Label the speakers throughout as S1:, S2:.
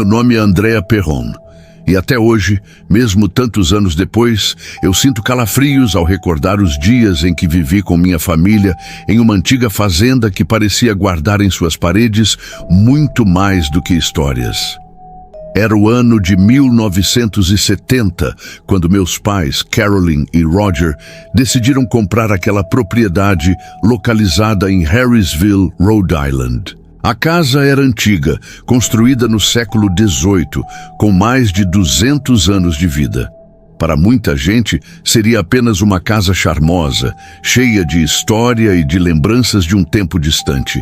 S1: Meu nome é Andrea Perron. E até hoje, mesmo tantos anos depois, eu sinto calafrios ao recordar os dias em que vivi com minha família em uma antiga fazenda que parecia guardar em suas paredes muito mais do que histórias. Era o ano de 1970, quando meus pais, Carolyn e Roger, decidiram comprar aquela propriedade localizada em Harrisville, Rhode Island. A casa era antiga, construída no século XVIII, com mais de 200 anos de vida. Para muita gente, seria apenas uma casa charmosa, cheia de história e de lembranças de um tempo distante.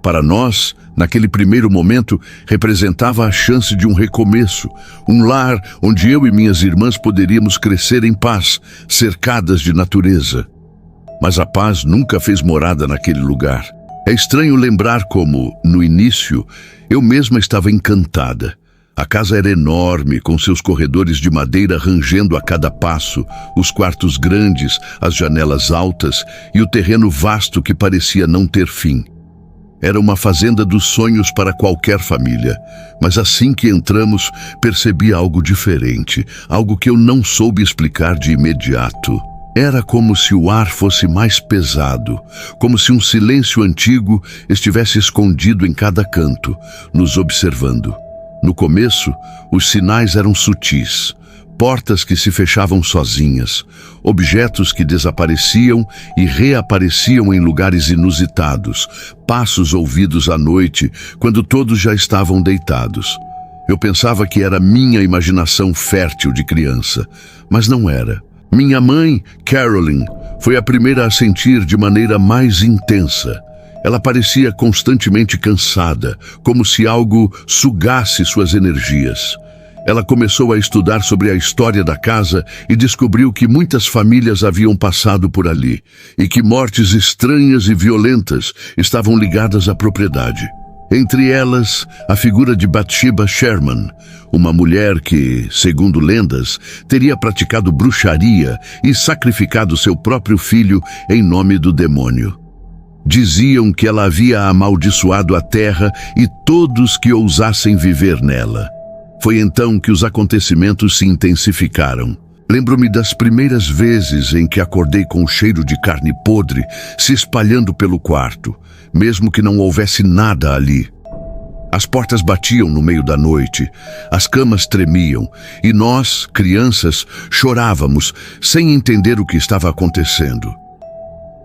S1: Para nós, naquele primeiro momento, representava a chance de um recomeço, um lar onde eu e minhas irmãs poderíamos crescer em paz, cercadas de natureza. Mas a paz nunca fez morada naquele lugar. É estranho lembrar como, no início, eu mesma estava encantada. A casa era enorme, com seus corredores de madeira rangendo a cada passo, os quartos grandes, as janelas altas e o terreno vasto que parecia não ter fim. Era uma fazenda dos sonhos para qualquer família, mas assim que entramos, percebi algo diferente, algo que eu não soube explicar de imediato. Era como se o ar fosse mais pesado, como se um silêncio antigo estivesse escondido em cada canto, nos observando. No começo, os sinais eram sutis. Portas que se fechavam sozinhas, objetos que desapareciam e reapareciam em lugares inusitados, passos ouvidos à noite, quando todos já estavam deitados. Eu pensava que era minha imaginação fértil de criança, mas não era. Minha mãe, Carolyn, foi a primeira a sentir de maneira mais intensa. Ela parecia constantemente cansada, como se algo sugasse suas energias. Ela começou a estudar sobre a história da casa e descobriu que muitas famílias haviam passado por ali e que mortes estranhas e violentas estavam ligadas à propriedade. Entre elas, a figura de Bathsheba Sherman, uma mulher que, segundo lendas, teria praticado bruxaria e sacrificado seu próprio filho em nome do demônio. Diziam que ela havia amaldiçoado a terra e todos que ousassem viver nela. Foi então que os acontecimentos se intensificaram. Lembro-me das primeiras vezes em que acordei com o cheiro de carne podre se espalhando pelo quarto, mesmo que não houvesse nada ali. As portas batiam no meio da noite, as camas tremiam e nós, crianças, chorávamos sem entender o que estava acontecendo.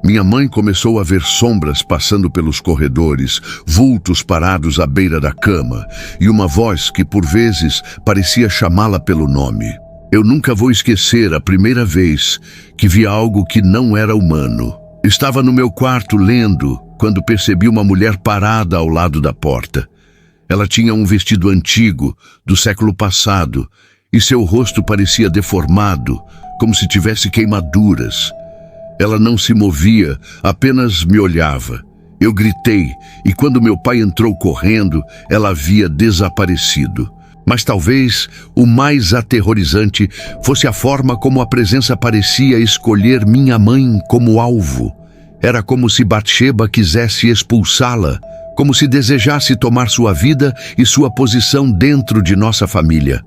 S1: Minha mãe começou a ver sombras passando pelos corredores, vultos parados à beira da cama e uma voz que por vezes parecia chamá-la pelo nome. Eu nunca vou esquecer a primeira vez que vi algo que não era humano. Estava no meu quarto lendo quando percebi uma mulher parada ao lado da porta. Ela tinha um vestido antigo, do século passado, e seu rosto parecia deformado, como se tivesse queimaduras. Ela não se movia, apenas me olhava. Eu gritei, e quando meu pai entrou correndo, ela havia desaparecido. Mas talvez o mais aterrorizante fosse a forma como a presença parecia escolher minha mãe como alvo. Era como se Bathsheba quisesse expulsá-la, como se desejasse tomar sua vida e sua posição dentro de nossa família.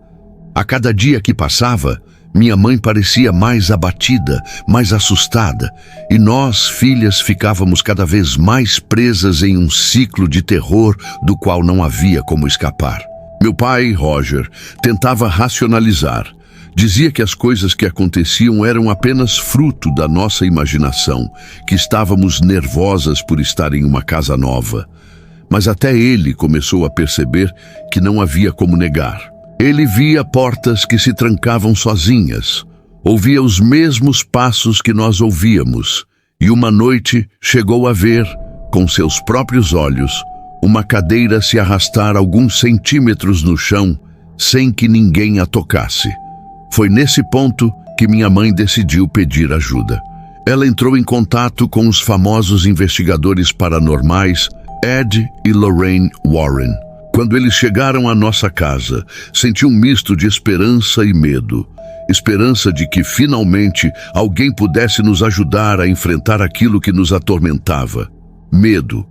S1: A cada dia que passava, minha mãe parecia mais abatida, mais assustada, e nós, filhas, ficávamos cada vez mais presas em um ciclo de terror do qual não havia como escapar. Meu pai, Roger, tentava racionalizar. Dizia que as coisas que aconteciam eram apenas fruto da nossa imaginação, que estávamos nervosas por estar em uma casa nova. Mas até ele começou a perceber que não havia como negar. Ele via portas que se trancavam sozinhas, ouvia os mesmos passos que nós ouvíamos, e uma noite chegou a ver, com seus próprios olhos, uma cadeira se arrastar alguns centímetros no chão, sem que ninguém a tocasse. Foi nesse ponto que minha mãe decidiu pedir ajuda. Ela entrou em contato com os famosos investigadores paranormais Ed e Lorraine Warren. Quando eles chegaram à nossa casa, senti um misto de esperança e medo. Esperança de que, finalmente, alguém pudesse nos ajudar a enfrentar aquilo que nos atormentava. Medo,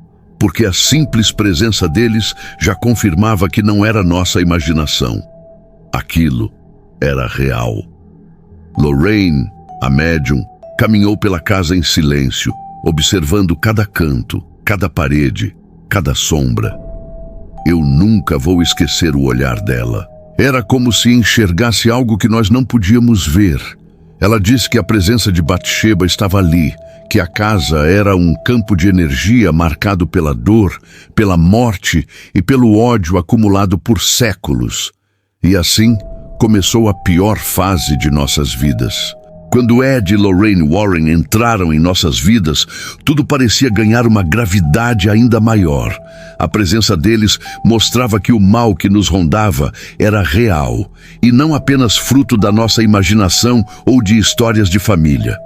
S1: porque a simples presença deles já confirmava que não era nossa imaginação. Aquilo era real. Lorraine, a médium, caminhou pela casa em silêncio, observando cada canto, cada parede, cada sombra. Eu nunca vou esquecer o olhar dela. Era como se enxergasse algo que nós não podíamos ver. Ela disse que a presença de Batsheba estava ali, que a casa era um campo de energia marcado pela dor, pela morte e pelo ódio acumulado por séculos. E assim começou a pior fase de nossas vidas. Quando Ed e Lorraine Warren entraram em nossas vidas, tudo parecia ganhar uma gravidade ainda maior. A presença deles mostrava que o mal que nos rondava era real, e não apenas fruto da nossa imaginação ou de histórias de família.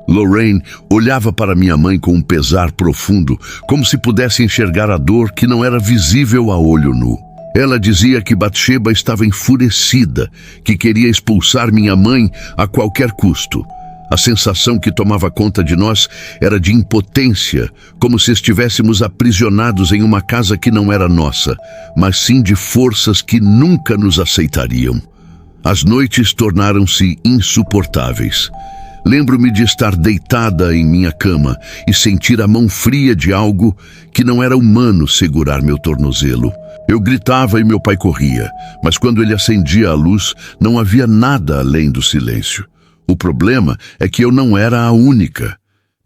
S1: Lorraine olhava para minha mãe com um pesar profundo, como se pudesse enxergar a dor que não era visível a olho nu. Ela dizia que Batsheba estava enfurecida, que queria expulsar minha mãe a qualquer custo. A sensação que tomava conta de nós era de impotência, como se estivéssemos aprisionados em uma casa que não era nossa, mas sim de forças que nunca nos aceitariam. As noites tornaram-se insuportáveis. Lembro-me de estar deitada em minha cama e sentir a mão fria de algo que não era humano segurar meu tornozelo. Eu gritava e meu pai corria, mas quando ele acendia a luz, não havia nada além do silêncio. O problema é que eu não era a única.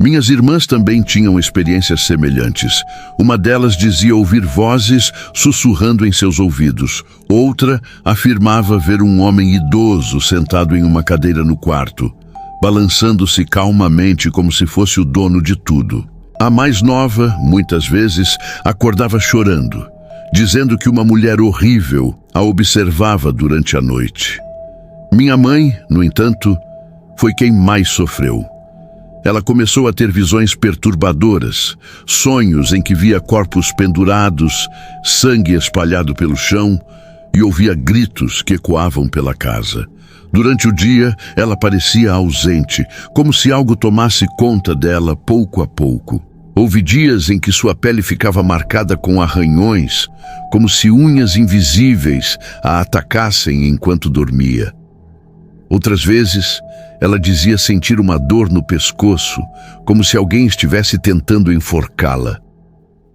S1: Minhas irmãs também tinham experiências semelhantes. Uma delas dizia ouvir vozes sussurrando em seus ouvidos. Outra afirmava ver um homem idoso sentado em uma cadeira no quarto, balançando-se calmamente como se fosse o dono de tudo. A mais nova, muitas vezes, acordava chorando, dizendo que uma mulher horrível a observava durante a noite. Minha mãe, no entanto, foi quem mais sofreu. Ela começou a ter visões perturbadoras, sonhos em que via corpos pendurados, sangue espalhado pelo chão e ouvia gritos que ecoavam pela casa. Durante o dia, ela parecia ausente, como se algo tomasse conta dela pouco a pouco. Houve dias em que sua pele ficava marcada com arranhões, como se unhas invisíveis a atacassem enquanto dormia. Outras vezes, ela dizia sentir uma dor no pescoço, como se alguém estivesse tentando enforcá-la.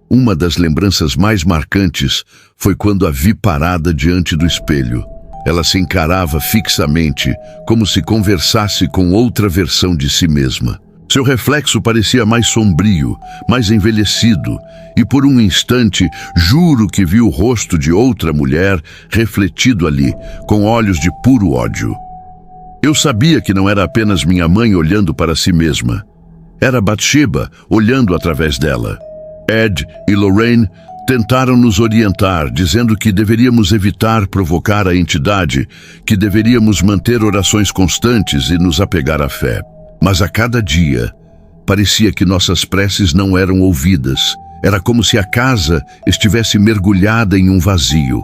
S1: Uma das lembranças mais marcantes foi quando a vi parada diante do espelho. Ela se encarava fixamente, como se conversasse com outra versão de si mesma. Seu reflexo parecia mais sombrio, mais envelhecido, e por um instante juro que vi o rosto de outra mulher refletido ali, com olhos de puro ódio. Eu sabia que não era apenas minha mãe olhando para si mesma. Era Batsheba olhando através dela. Ed e Lorraine tentaram nos orientar, dizendo que deveríamos evitar provocar a entidade, que deveríamos manter orações constantes e nos apegar à fé. Mas a cada dia, parecia que nossas preces não eram ouvidas. Era como se a casa estivesse mergulhada em um vazio,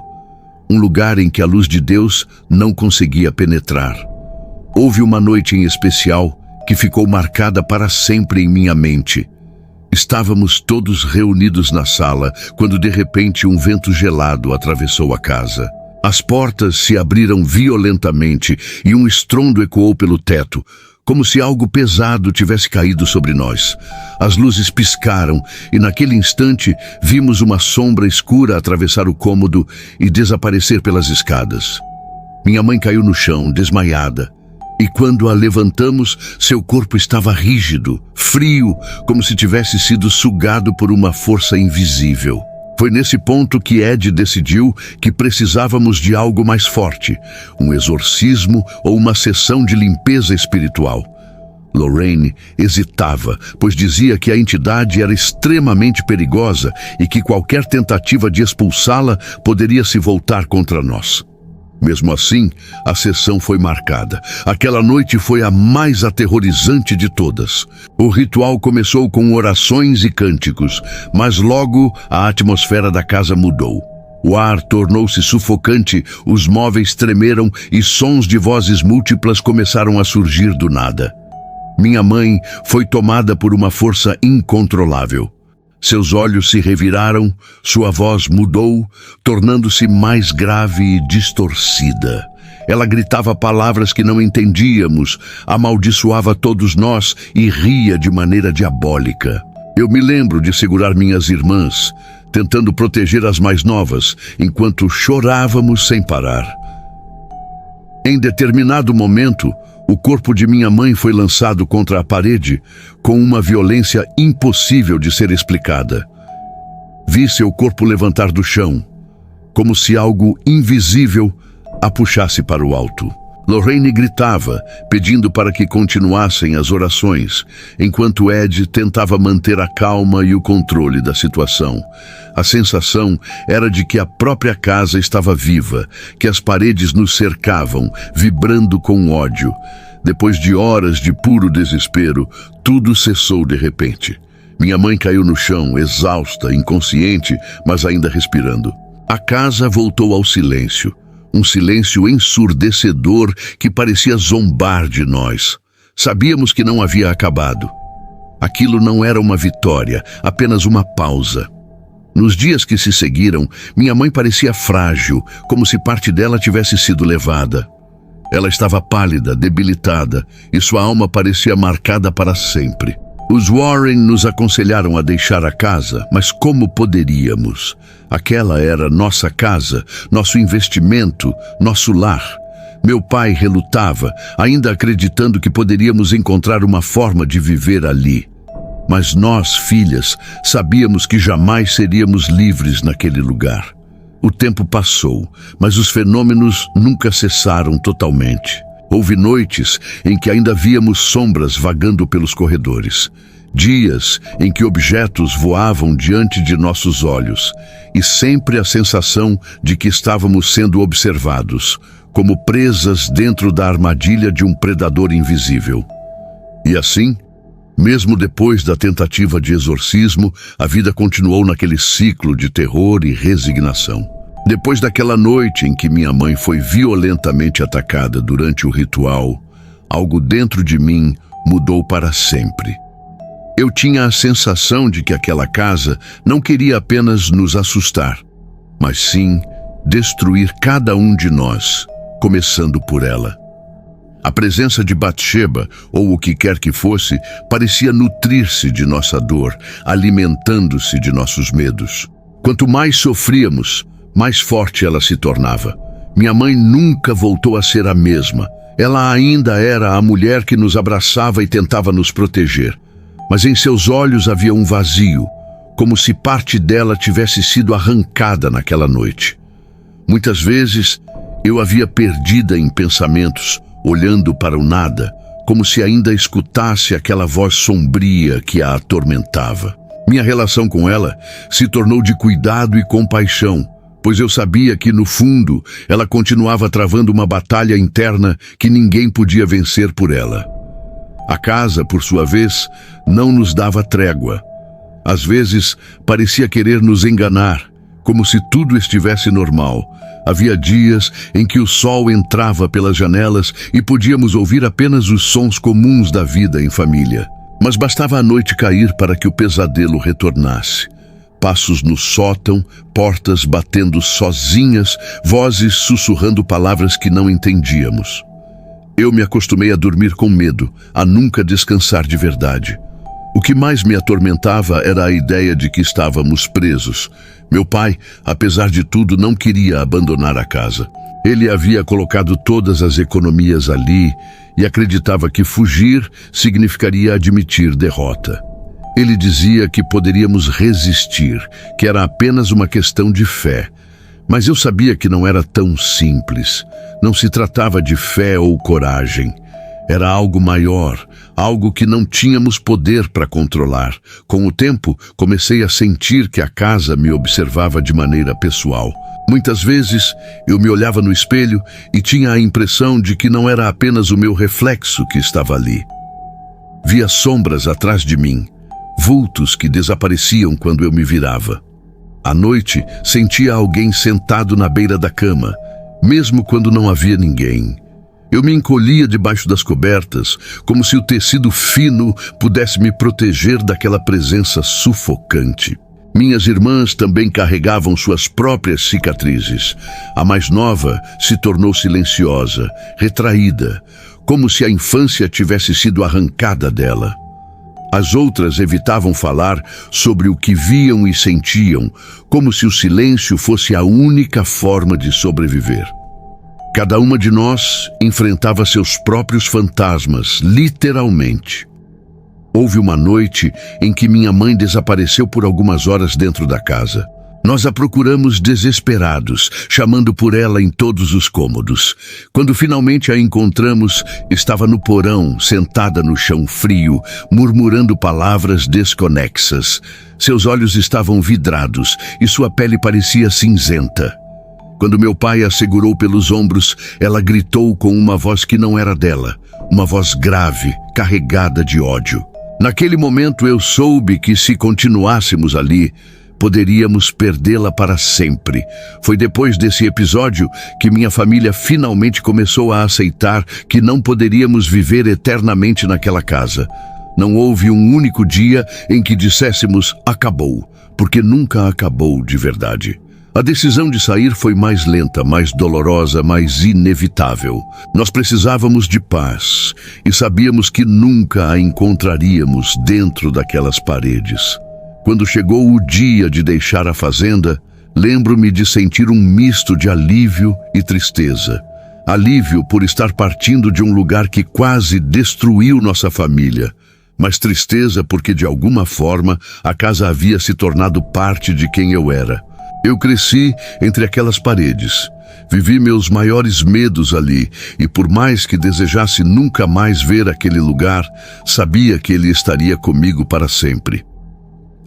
S1: um lugar em que a luz de Deus não conseguia penetrar. Houve uma noite em especial que ficou marcada para sempre em minha mente. Estávamos todos reunidos na sala, quando de repente um vento gelado atravessou a casa. As portas se abriram violentamente e um estrondo ecoou pelo teto, como se algo pesado tivesse caído sobre nós. As luzes piscaram e naquele instante vimos uma sombra escura atravessar o cômodo e desaparecer pelas escadas. Minha mãe caiu no chão, desmaiada. E quando a levantamos, seu corpo estava rígido, frio, como se tivesse sido sugado por uma força invisível. Foi nesse ponto que Ed decidiu que precisávamos de algo mais forte, um exorcismo ou uma sessão de limpeza espiritual. Lorraine hesitava, pois dizia que a entidade era extremamente perigosa e que qualquer tentativa de expulsá-la poderia se voltar contra nós. Mesmo assim, a sessão foi marcada. Aquela noite foi a mais aterrorizante de todas. O ritual começou com orações e cânticos, mas logo a atmosfera da casa mudou. O ar tornou-se sufocante, os móveis tremeram e sons de vozes múltiplas começaram a surgir do nada. Minha mãe foi tomada por uma força incontrolável. Seus olhos se reviraram, sua voz mudou, tornando-se mais grave e distorcida. Ela gritava palavras que não entendíamos, amaldiçoava todos nós e ria de maneira diabólica. Eu me lembro de segurar minhas irmãs, tentando proteger as mais novas, enquanto chorávamos sem parar. Em determinado momento, o corpo de minha mãe foi lançado contra a parede com uma violência impossível de ser explicada. Vi seu corpo levantar do chão, como se algo invisível a puxasse para o alto. Lorraine gritava, pedindo para que continuassem as orações, enquanto Ed tentava manter a calma e o controle da situação. A sensação era de que a própria casa estava viva, que as paredes nos cercavam, vibrando com ódio. Depois de horas de puro desespero, tudo cessou de repente. Minha mãe caiu no chão, exausta, inconsciente, mas ainda respirando. A casa voltou ao silêncio. Um silêncio ensurdecedor que parecia zombar de nós. Sabíamos que não havia acabado. Aquilo não era uma vitória, apenas uma pausa. Nos dias que se seguiram, minha mãe parecia frágil, como se parte dela tivesse sido levada. Ela estava pálida, debilitada, e sua alma parecia marcada para sempre. Os Warren nos aconselharam a deixar a casa, mas como poderíamos? Aquela era nossa casa, nosso investimento, nosso lar. Meu pai relutava, ainda acreditando que poderíamos encontrar uma forma de viver ali. Mas nós, filhas, sabíamos que jamais seríamos livres naquele lugar. O tempo passou, mas os fenômenos nunca cessaram totalmente. Houve noites em que ainda víamos sombras vagando pelos corredores. Dias em que objetos voavam diante de nossos olhos. E sempre a sensação de que estávamos sendo observados, como presas dentro da armadilha de um predador invisível. E assim, mesmo depois da tentativa de exorcismo, a vida continuou naquele ciclo de terror e resignação. Depois daquela noite em que minha mãe foi violentamente atacada durante o ritual, algo dentro de mim mudou para sempre. Eu tinha a sensação de que aquela casa não queria apenas nos assustar, mas sim destruir cada um de nós, começando por ela. A presença de Batsheba, ou o que quer que fosse, parecia nutrir-se de nossa dor, alimentando-se de nossos medos. Quanto mais sofríamos, mais forte ela se tornava. Minha mãe nunca voltou a ser a mesma. Ela ainda era a mulher que nos abraçava e tentava nos proteger. Mas em seus olhos havia um vazio, como se parte dela tivesse sido arrancada naquela noite. Muitas vezes eu a via perdida em pensamentos, olhando para o nada, como se ainda escutasse aquela voz sombria que a atormentava. Minha relação com ela se tornou de cuidado e compaixão, pois eu sabia que, no fundo, ela continuava travando uma batalha interna que ninguém podia vencer por ela. A casa, por sua vez, não nos dava trégua. Às vezes, parecia querer nos enganar, como se tudo estivesse normal. Havia dias em que o sol entrava pelas janelas e podíamos ouvir apenas os sons comuns da vida em família. Mas bastava a noite cair para que o pesadelo retornasse. Passos no sótão, portas batendo sozinhas, vozes sussurrando palavras que não entendíamos. Eu me acostumei a dormir com medo, a nunca descansar de verdade. O que mais me atormentava era a ideia de que estávamos presos. Meu pai, apesar de tudo, não queria abandonar a casa. Ele havia colocado todas as economias ali e acreditava que fugir significaria admitir derrota. Ele dizia que poderíamos resistir, que era apenas uma questão de fé. Mas eu sabia que não era tão simples. Não se tratava de fé ou coragem. Era algo maior, algo que não tínhamos poder para controlar. Com o tempo, comecei a sentir que a casa me observava de maneira pessoal. Muitas vezes, eu me olhava no espelho e tinha a impressão de que não era apenas o meu reflexo que estava ali. Via sombras atrás de mim, vultos que desapareciam quando eu me virava. À noite, sentia alguém sentado na beira da cama, mesmo quando não havia ninguém. Eu me encolhia debaixo das cobertas, como se o tecido fino pudesse me proteger daquela presença sufocante. Minhas irmãs também carregavam suas próprias cicatrizes. A mais nova se tornou silenciosa, retraída, como se a infância tivesse sido arrancada dela. As outras evitavam falar sobre o que viam e sentiam, como se o silêncio fosse a única forma de sobreviver. Cada uma de nós enfrentava seus próprios fantasmas, literalmente. Houve uma noite em que minha mãe desapareceu por algumas horas dentro da casa. Nós a procuramos desesperados, chamando por ela em todos os cômodos. Quando finalmente a encontramos, estava no porão, sentada no chão frio, murmurando palavras desconexas. Seus olhos estavam vidrados e sua pele parecia cinzenta. Quando meu pai a segurou pelos ombros, ela gritou com uma voz que não era dela, uma voz grave, carregada de ódio. Naquele momento eu soube que se continuássemos ali, poderíamos perdê-la para sempre. Foi depois desse episódio que minha família finalmente começou a aceitar que não poderíamos viver eternamente naquela casa. Não houve um único dia em que disséssemos acabou, porque nunca acabou de verdade. A decisão de sair foi mais lenta, mais dolorosa, mais inevitável. Nós precisávamos de paz e sabíamos que nunca a encontraríamos dentro daquelas paredes. Quando chegou o dia de deixar a fazenda, lembro-me de sentir um misto de alívio e tristeza. Alívio por estar partindo de um lugar que quase destruiu nossa família, mas tristeza porque de alguma forma a casa havia se tornado parte de quem eu era. Eu cresci entre aquelas paredes, vivi meus maiores medos ali e por mais que desejasse nunca mais ver aquele lugar, sabia que ele estaria comigo para sempre.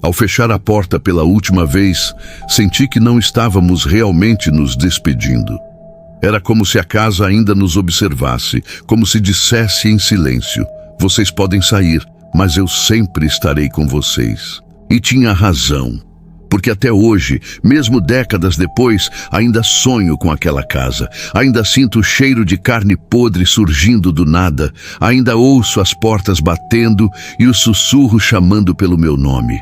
S1: Ao fechar a porta pela última vez, senti que não estávamos realmente nos despedindo. Era como se a casa ainda nos observasse, como se dissesse em silêncio: vocês podem sair, mas eu sempre estarei com vocês. E tinha razão. Porque até hoje, mesmo décadas depois, ainda sonho com aquela casa. Ainda sinto o cheiro de carne podre surgindo do nada. Ainda ouço as portas batendo e o sussurro chamando pelo meu nome.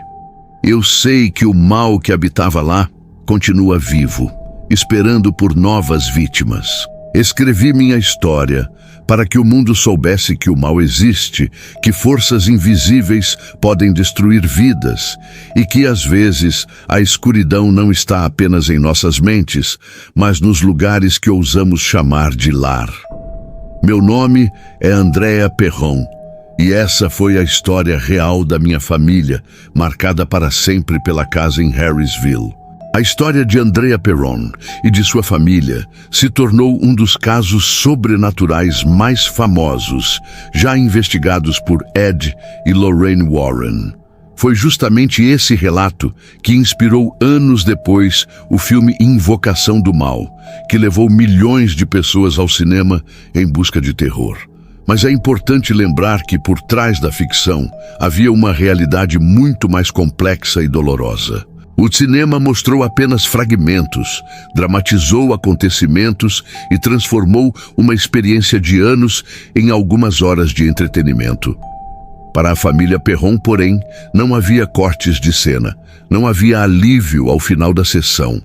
S1: Eu sei que o mal que habitava lá continua vivo, esperando por novas vítimas. Escrevi minha história para que o mundo soubesse que o mal existe, que forças invisíveis podem destruir vidas e que, às vezes, a escuridão não está apenas em nossas mentes, mas nos lugares que ousamos chamar de lar. Meu nome é Andrea Perron e essa foi a história real da minha família, marcada para sempre pela casa em Harrisville. A história de Andrea Perron e de sua família se tornou um dos casos sobrenaturais mais famosos, já investigados por Ed e Lorraine Warren. Foi justamente esse relato que inspirou anos depois o filme Invocação do Mal, que levou milhões de pessoas ao cinema em busca de terror. Mas é importante lembrar que por trás da ficção havia uma realidade muito mais complexa e dolorosa. O cinema mostrou apenas fragmentos, dramatizou acontecimentos e transformou uma experiência de anos em algumas horas de entretenimento. Para a família Perron, porém, não havia cortes de cena, não havia alívio ao final da sessão.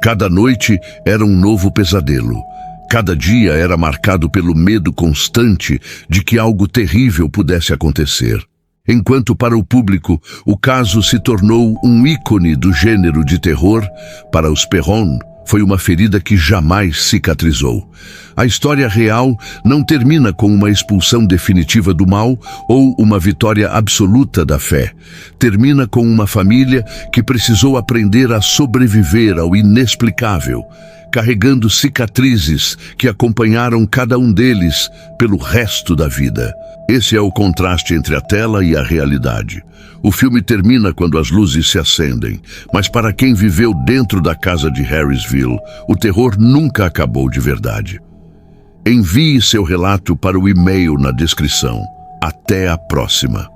S1: Cada noite era um novo pesadelo. Cada dia era marcado pelo medo constante de que algo terrível pudesse acontecer. Enquanto para o público o caso se tornou um ícone do gênero de terror, para os Perron foi uma ferida que jamais cicatrizou. A história real não termina com uma expulsão definitiva do mal ou uma vitória absoluta da fé. Termina com uma família que precisou aprender a sobreviver ao inexplicável, carregando cicatrizes que acompanharam cada um deles pelo resto da vida. Esse é o contraste entre a tela e a realidade. O filme termina quando as luzes se acendem, mas para quem viveu dentro da casa de Harrisville, o terror nunca acabou de verdade. Envie seu relato para o e-mail na descrição. Até a próxima!